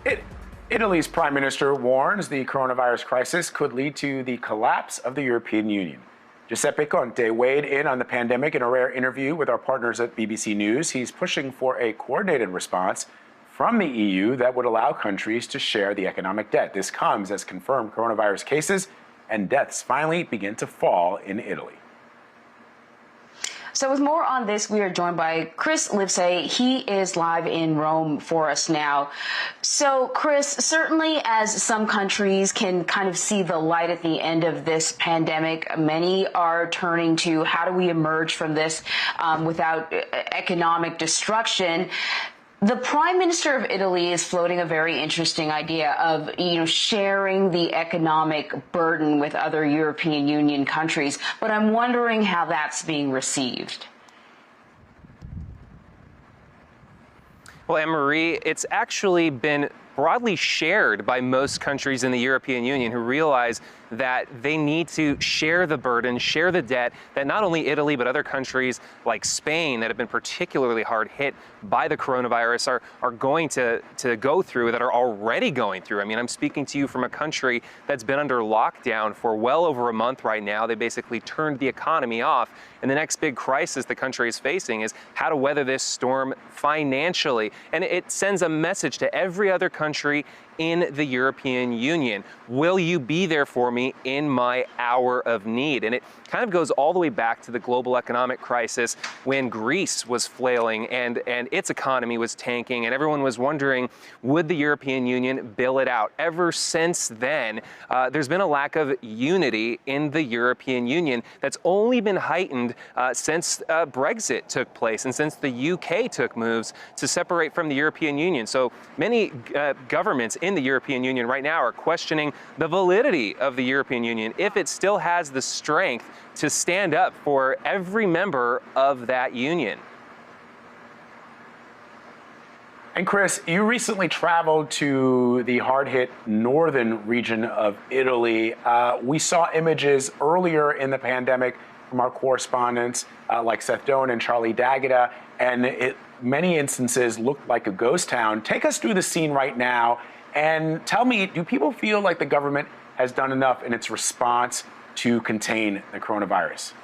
It, Italy's prime minister warns the coronavirus crisis could lead to the collapse of the European Union. Giuseppe Conte weighed in on the pandemic in a rare interview with our partners at BBC News. He's pushing for a coordinated response from the EU that would allow countries to share the economic debt. This comes as confirmed coronavirus cases and deaths finally begin to fall in Italy. So with more on this, we are joined by Chris Livesay. He is live in Rome for us now. So, Chris, certainly as some countries can kind of see the light at the end of this pandemic, many are turning to how do we emerge from this without economic destruction. The Prime Minister of Italy is floating a very interesting idea of, sharing the economic burden with other European Union countries. But I'm wondering how that's being received. Well, Anne-Marie, it's actually been broadly shared by most countries in the European Union who realize that they need to share the burden, share the debt that not only Italy, but other countries like Spain that have been particularly hard hit by the coronavirus are going to go through, that are already going through. I mean, I'm speaking to you from a country that's been under lockdown for well over a month right now. They basically turned the economy off. And the next big crisis the country is facing is how to weather this storm financially. And it sends a message to every other country in the European Union. Will you be there for me in my hour of need? And it kind of goes all the way back to the global economic crisis when Greece was flailing and its economy was tanking and everyone was wondering, would the European Union bail it out? Ever since then, there's been a lack of unity in the European Union that's only been heightened since Brexit took place and since the UK took moves to separate from the European Union. So many governments in the European Union right now are questioning the validity of the European Union, if it still has the strength to stand up for every member of that union. And Chris, you recently traveled to the hard-hit northern region of Italy. We saw images earlier in the pandemic from our correspondents like Seth Doan and Charlie D'Agata, and many instances looked like a ghost town. Take us through the scene right now and tell me, do people feel like the government has done enough in its response to contain the coronavirus?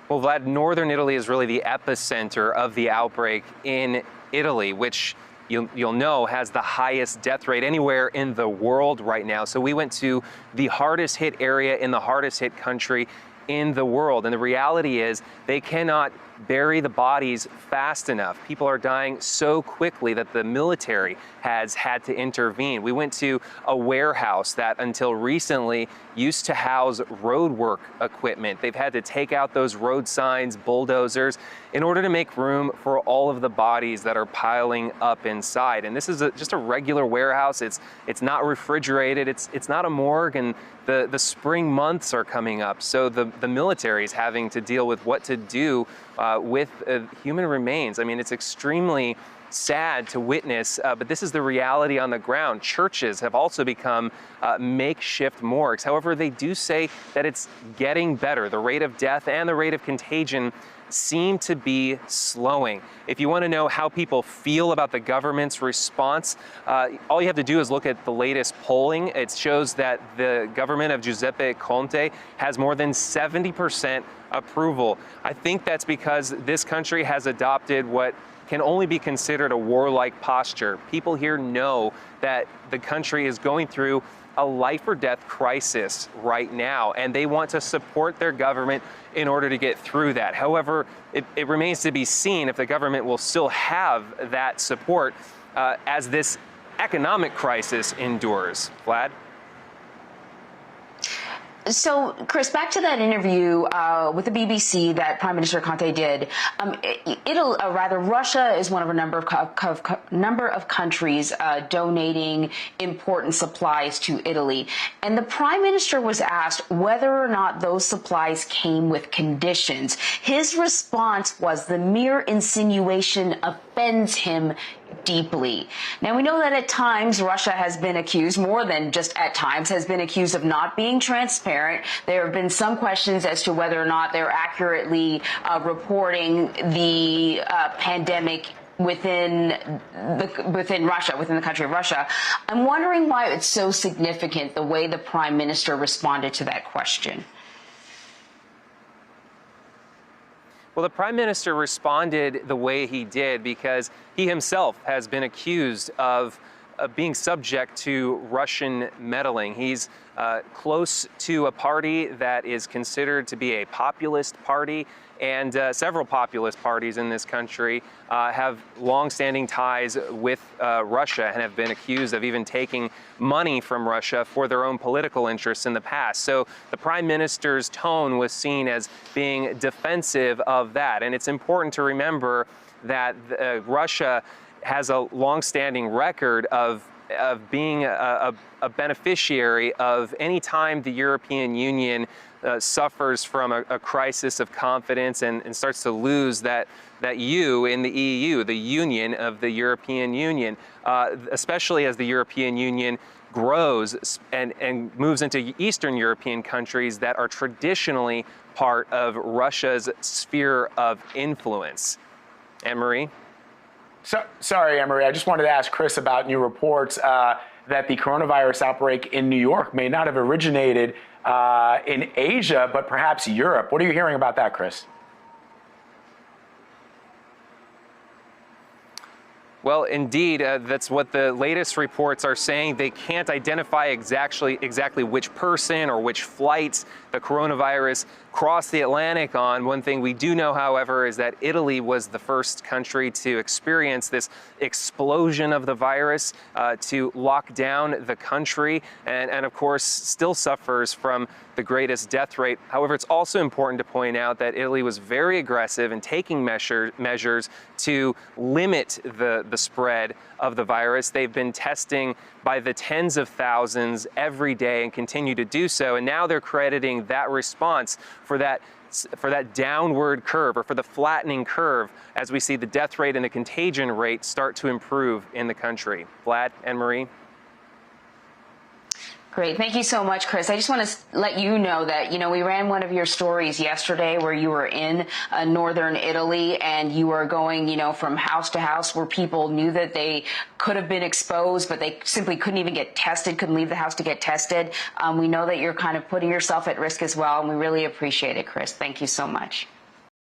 Well, Vlad, northern Italy is really the epicenter of the outbreak in Italy, which you'll know has the highest death rate anywhere in the world right now. So we went to the hardest hit area in the hardest hit country in the world. And the reality is they cannot bury the bodies fast enough. People are dying so quickly that the military has had to intervene. We went to a warehouse that until recently used to house road work equipment. They've had to take out those road signs, bulldozers, in order to make room for all of the bodies that are piling up inside. And this is just a regular warehouse. It's not refrigerated. It's not a morgue. And the spring months are coming up. So the military is having to deal with what to do with human remains. I mean, it's extremely sad to witness, but this is the reality on the ground. Churches have also become makeshift morgues. However, they do say that it's getting better. The rate of death and the rate of contagion seem to be slowing. If you want to know how people feel about the government's response, all you have to do is look at the latest polling. It shows that the government of Giuseppe Conte has more than 70% approval. I think that's because this country has adopted what can only be considered a warlike posture. People here know that the country is going through a life or death crisis right now, and they want to support their government in order to get through that. However, it remains to be seen if the government will still have that support as this economic crisis endures. Vlad? So, Chris, back to that interview with the BBC that Prime Minister Conte did. Russia is one of a number of countries donating important supplies to Italy. And the Prime Minister was asked whether or not those supplies came with conditions. His response was the mere insinuation offends him deeply. Now, we know that at times Russia has been accused, more than just at times, has been accused of not being transparent. There have been some questions as to whether or not they're accurately reporting the pandemic within Russia, within the country of Russia. I'm wondering why it's so significant the way the prime minister responded to that question. Well, the prime minister responded the way he did because he himself has been accused of being subject to Russian meddling. He's close to a party that is considered to be a populist party, and several populist parties in this country have long-standing ties with Russia and have been accused of even taking money from Russia for their own political interests in the past. So the prime minister's tone was seen as being defensive of that. And it's important to remember that Russia has a long-standing record of being a beneficiary of any time the European Union suffers from a crisis of confidence and starts to lose that U in the EU, the union of the European Union, especially as the European Union grows and moves into Eastern European countries that are traditionally part of Russia's sphere of influence. Anne-Marie? Sorry, Anne-Marie, I just wanted to ask Chris about new reports that the coronavirus outbreak in New York may not have originated in Asia, but perhaps Europe. What are you hearing about that, Chris? Well, indeed, that's what the latest reports are saying. They can't identify exactly which person or which flights the coronavirus crossed the Atlantic on. One thing we do know, however, is that Italy was the first country to experience this explosion of the virus, to lock down the country, and of course still suffers from the greatest death rate. However, it's also important to point out that Italy was very aggressive in taking measures to limit the spread of the virus. They've been testing by the tens of thousands every day and continue to do so. And now they're crediting that response for that downward curve, or for the flattening curve, as we see the death rate and the contagion rate start to improve in the country. Vlad, Anne-Marie? Great. Thank you so much, Chris. I just want to let you know that, we ran one of your stories yesterday where you were in northern Italy and you were going, from house to house where people knew that they could have been exposed, but they simply couldn't even get tested, couldn't leave the house to get tested. We know that you're kind of putting yourself at risk as well, and we really appreciate it, Chris. Thank you so much.